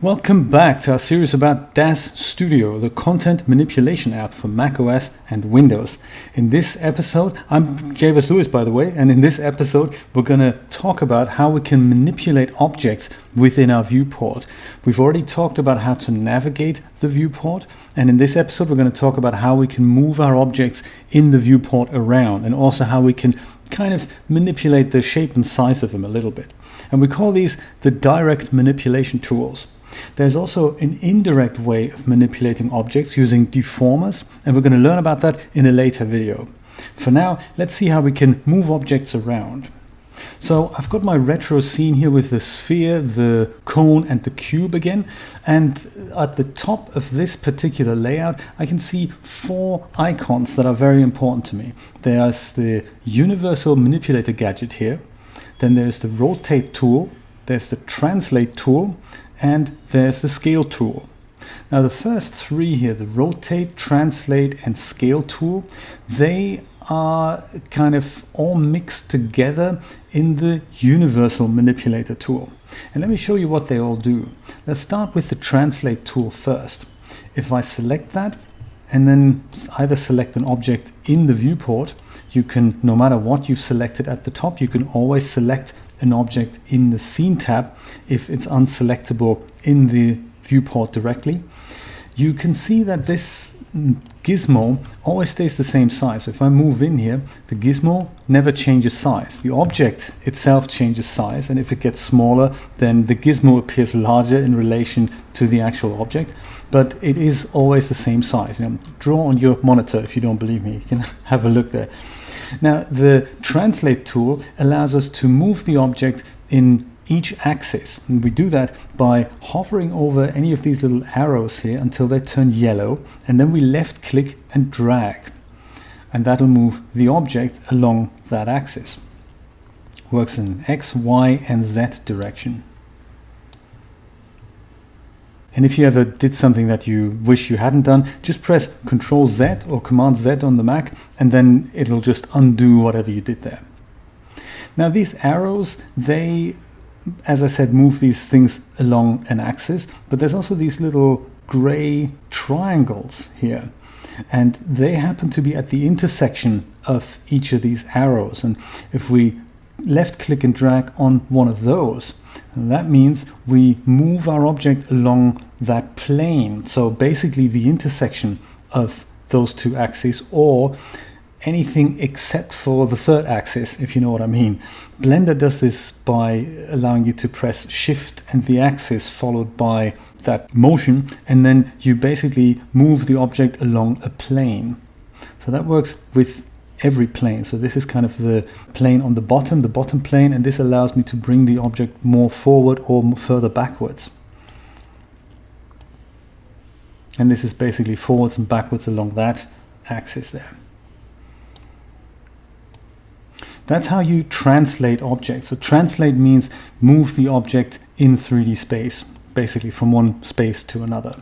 Welcome back to our series about DAZ Studio, the content manipulation app for macOS and Windows. In this episode, I'm Javis Lewis, by the way, and in this episode, we're going to talk about how we can manipulate objects within our viewport. We've already talked about how to navigate the viewport, and in this episode, we're going to talk about how we can move our objects in the viewport around, and also how we can kind of manipulate the shape and size of them a little bit. And we call these the direct manipulation tools. There's also an indirect way of manipulating objects using deformers, and we're going to learn about that in a later video. For now, let's see how we can move objects around. So I've got my retro scene here with the sphere, the cone and the cube again, and at the top of this particular layout I can see 4 icons that are very important to me. There's the universal manipulator gadget here, then there's the rotate tool, there's the translate tool, and there's the scale tool. Now the first 3 here, the rotate, translate and scale tool, they are kind of all mixed together in the universal manipulator tool. And let me show you what they all do. Let's start with the translate tool first. If I select that and then either select an object in the viewport, you can, no matter what you've selected at the top, you can always select an object in the scene tab if it's unselectable in the viewport directly. You can see that this gizmo always stays the same size. So if I move in here, the gizmo never changes size. The object itself changes size, and if it gets smaller, then the gizmo appears larger in relation to the actual object, but it is always the same size. Draw on your monitor if you don't believe me. You can have a look there. Now the translate tool allows us to move the object in each axis, and we do that by hovering over any of these little arrows here until they turn yellow, and then we left click and drag, and that'll move the object along that axis. Works in X, Y and Z direction. And if you ever did something that you wish you hadn't done, just press Ctrl Z or Command Z on the Mac, and then it'll just undo whatever you did there. Now these arrows, they, as I said, move these things along an axis, but there's also these little gray triangles here, and they happen to be at the intersection of each of these arrows. And if we left click and drag on one of those, and that means we move our object along that plane. So basically the intersection of those 2 axes, or anything except for the 3rd axis, if you know what I mean. Blender does this by allowing you to press Shift and the axis followed by that motion, and then you basically move the object along a plane. So that works with every plane. So this is kind of the plane on the bottom plane, and this allows me to bring the object more forward or further backwards. And this is basically forwards and backwards along that axis there. That's how you translate objects. So translate means move the object in 3D space, basically from one space to another.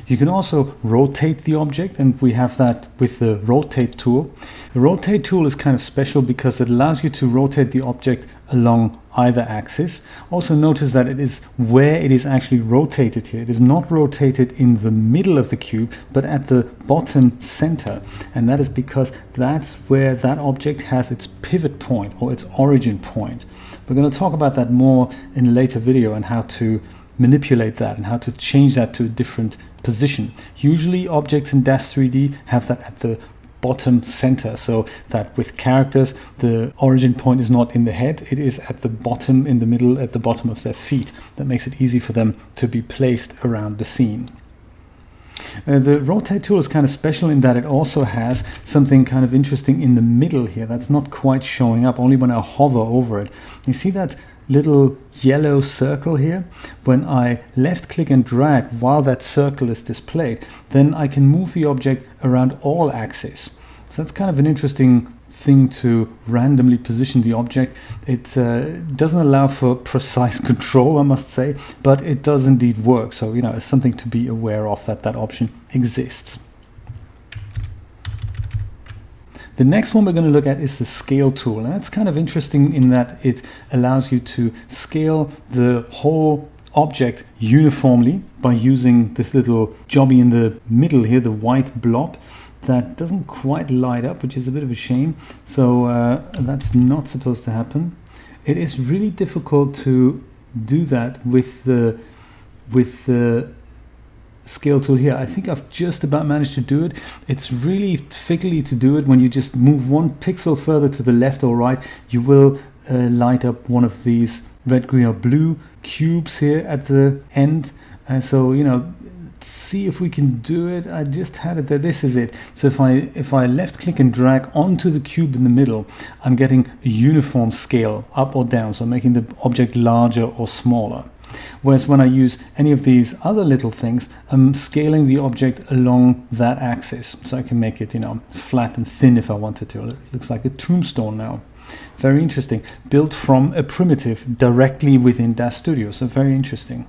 You can also rotate the object, and we have that with the rotate tool. The rotate tool is kind of special because it allows you to rotate the object along either axis. Also notice that it is where it is actually rotated here. It is not rotated in the middle of the cube, but at the bottom center. And that is because that's where that object has its pivot point or its origin point. We're going to talk about that more in a later video and how to manipulate that and how to change that to a different position. Usually objects in DAZ 3D have that at the bottom center, so that with characters the origin point is not in the head, it is at the bottom, in the middle, at the bottom of their feet. That makes it easy for them to be placed around the scene. The rotate tool is kind of special in that it also has something kind of interesting in the middle here that's not quite showing up, only when I hover over it. You see that little yellow circle here? When I left click and drag while that circle is displayed, then I can move the object around all axes. So that's kind of an interesting thing to randomly position the object. It doesn't allow for precise control, I must say, but it does indeed work. So, you know, it's something to be aware of, that that option exists. The next one we're going to look at is the scale tool. And that's kind of interesting in that it allows you to scale the whole object uniformly by using this little jobby in the middle here, the white blob. That doesn't quite light up, which is a bit of a shame. So that's not supposed to happen. It is really difficult to do that with the scale tool here. I think I've just about managed to do it. It's really fiddly to do it. When you just move one pixel further to the left or right, you will light up one of these red, green or blue cubes here at the end. And so, you know, see if we can do it. I just had it there. This is it. So if I left click and drag onto the cube in the middle, I'm getting a uniform scale up or down, so making the object larger or smaller. Whereas when I use any of these other little things, I'm scaling the object along that axis, so I can make it, you know, flat and thin if I wanted to. It looks like a tombstone now. Very interesting. Built from a primitive directly within DAZ Studio, so very interesting.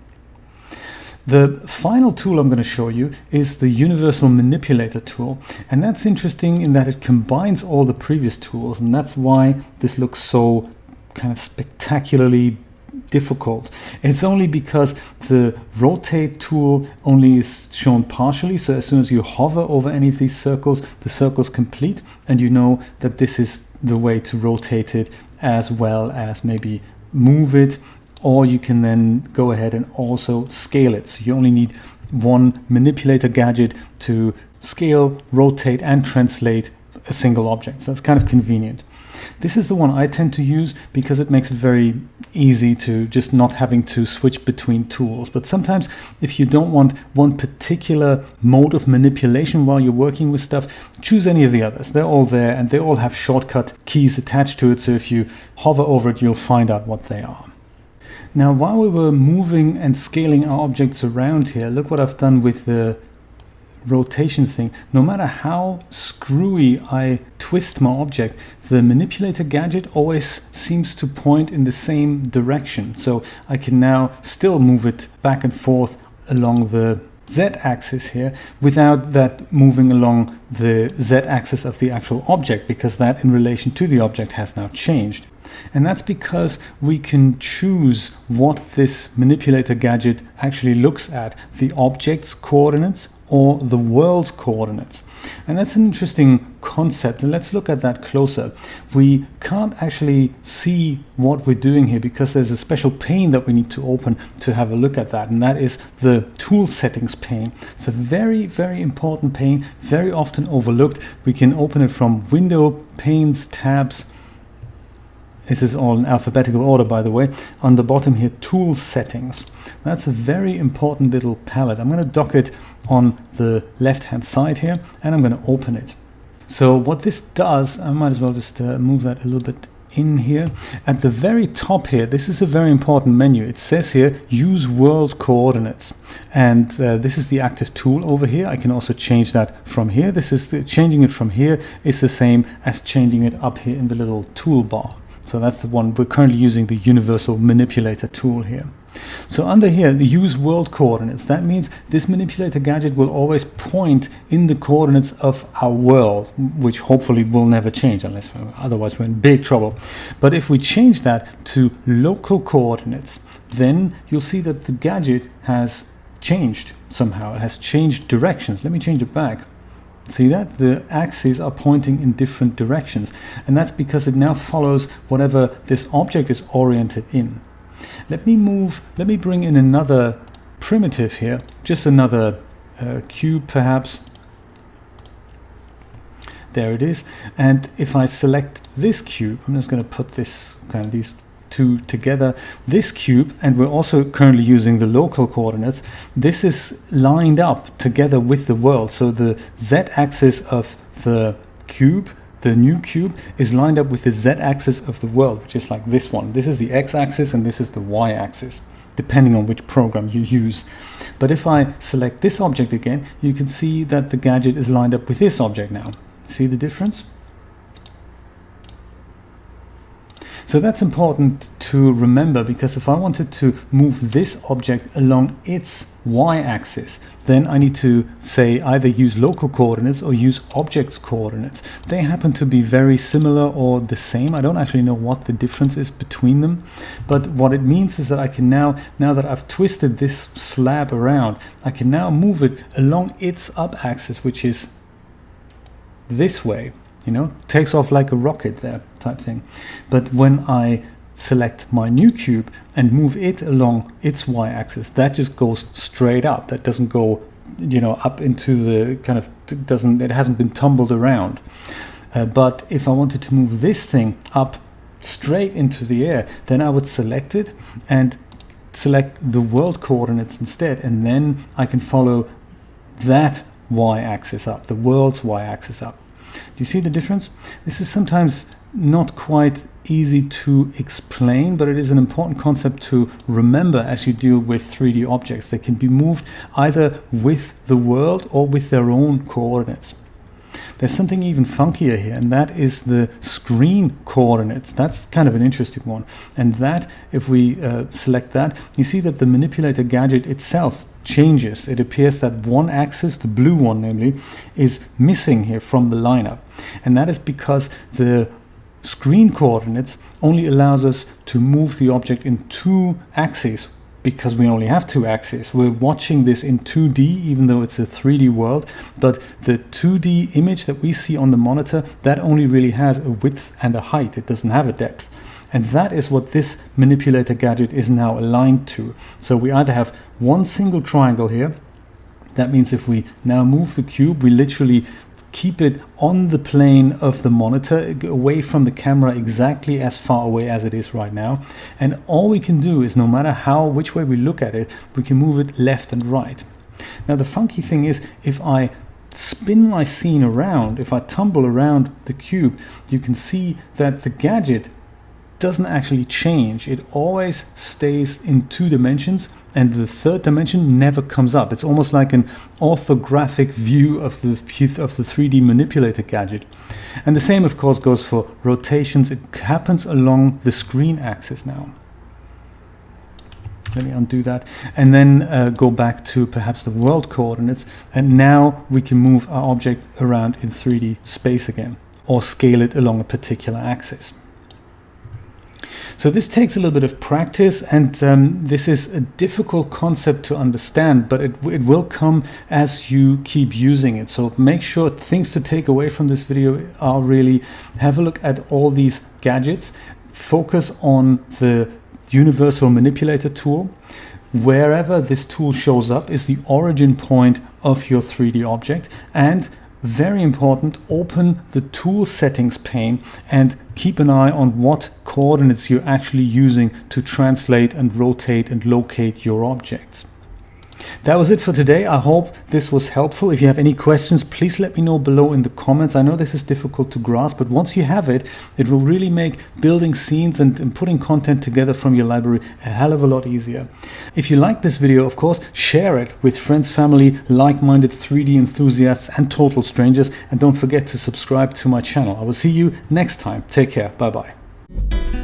The final tool I'm going to show you is the universal manipulator tool, and that's interesting in that it combines all the previous tools, and that's why this looks so kind of spectacularly difficult. It's only because the rotate tool only is shown partially, so as soon as you hover over any of these circles, the circle's complete, and you know that this is the way to rotate it, as well as maybe move it, or you can then go ahead and also scale it. So you only need one manipulator gadget to scale, rotate and translate a single object. So that's kind of convenient. This is the one I tend to use because it makes it very easy to just not having to switch between tools. But sometimes if you don't want one particular mode of manipulation while you're working with stuff, choose any of the others. They're all there and they all have shortcut keys attached to it. So if you hover over it, you'll find out what they are. Now, while we were moving and scaling our objects around here, look what I've done with the rotation thing. No matter how screwy I twist my object, the manipulator gadget always seems to point in the same direction. So I can now still move it back and forth along the Z-axis here without that moving along the Z-axis of the actual object, because that in relation to the object has now changed. And that's because we can choose what this manipulator gadget actually looks at, the object's coordinates or the world's coordinates. And that's an interesting concept, and let's look at that closer. We can't actually see what we're doing here because there's a special pane that we need to open to have a look at that, and that is the tool settings pane. It's a very, very important pane, very often overlooked. We can open it from window, panes, tabs. This is all in alphabetical order, by the way. On the bottom here, tool settings. That's a very important little palette. I'm going to dock it on the left-hand side here, and I'm going to open it. So what this does, I might as well just move that a little bit in here. At the very top here, this is a very important menu. It says here, use world coordinates. And this is the active tool over here. I can also change that from here. Changing it from here is the same as changing it up here in the little toolbar. So that's the one we're currently using, the universal manipulator tool here. So under here, the use world coordinates. That means this manipulator gadget will always point in the coordinates of our world, which hopefully will never change otherwise we're in big trouble. But if we change that to local coordinates, then you'll see that the gadget has changed somehow. It has changed directions. Let me change it back. See that? The axes are pointing in different directions, and that's because it now follows whatever this object is oriented in. Let me bring in another primitive here, just another cube perhaps. There it is. And if I select this cube, I'm just going to put this these two together, this cube, and we're also currently using the local coordinates. This is lined up together with the world. So the Z-axis of the cube, the new cube, is lined up with the Z-axis of the world, which is like this one. This is the X-axis and this is the Y-axis, depending on which program you use. But if I select this object again, you can see that the gadget is lined up with this object now. See the difference? So that's important to remember, because if I wanted to move this object along its y-axis, then I need to say either use local coordinates or use object's coordinates. They happen to be very similar or the same. I don't actually know what the difference is between them, but what it means is that I can now that I've twisted this slab around, I can now move it along its up axis, which is this way, you know, takes off like a rocket there type thing. But when I select my new cube and move it along its y-axis, that just goes straight up. That doesn't go, you know, up into the kind of, it hasn't been tumbled around. But if I wanted to move this thing up straight into the air, then I would select it and select the world coordinates instead, and then I can follow that y-axis up, the world's y-axis up. Do you see the difference? This is sometimes not quite easy to explain, but it is an important concept to remember as you deal with 3D objects. They can be moved either with the world or with their own coordinates. There's something even funkier here, and that is the screen coordinates. That's kind of an interesting one. And that, if we select that, you see that the manipulator gadget itself changes. It appears that one axis, the blue one namely, is missing here from the lineup. And that is because the screen coordinates only allows us to move the object in two axes, because we only have two axes. We're watching this in 2D, even though it's a 3D world, but the 2D image that we see on the monitor, that only really has a width and a height. It doesn't have a depth. And that is what this manipulator gadget is now aligned to. So we either have one single triangle here. That means if we now move the cube, we literally keep it on the plane of the monitor, away from the camera, exactly as far away as it is right now. And all we can do is, no matter which way we look at it, we can move it left and right. Now the funky thing is, if I spin my scene around, if I tumble around the cube, you can see that the gadget doesn't actually change. It always stays in 2 dimensions, and the third dimension never comes up. It's almost like an orthographic view of the 3D manipulator gadget. And the same, of course, goes for rotations. It happens along the screen axis now. Let me undo that, and then go back to perhaps the world coordinates, and now we can move our object around in 3D space again, or scale it along a particular axis. So this takes a little bit of practice, and this is a difficult concept to understand, but it will come as you keep using it. So make sure things to take away from this video are really have a look at all these gadgets, focus on the universal manipulator tool. Wherever this tool shows up is the origin point of your 3D object, and very important, open the tool settings pane and keep an eye on what coordinates you're actually using to translate and rotate and locate your objects. That was it for today. I hope this was helpful. If you have any questions, please let me know below in the comments. I know this is difficult to grasp, but once you have it, it will really make building scenes and putting content together from your library a hell of a lot easier. If you like this video, of course, share it with friends, family, like-minded 3D enthusiasts and total strangers. And don't forget to subscribe to my channel. I will see you next time. Take care. Bye-bye.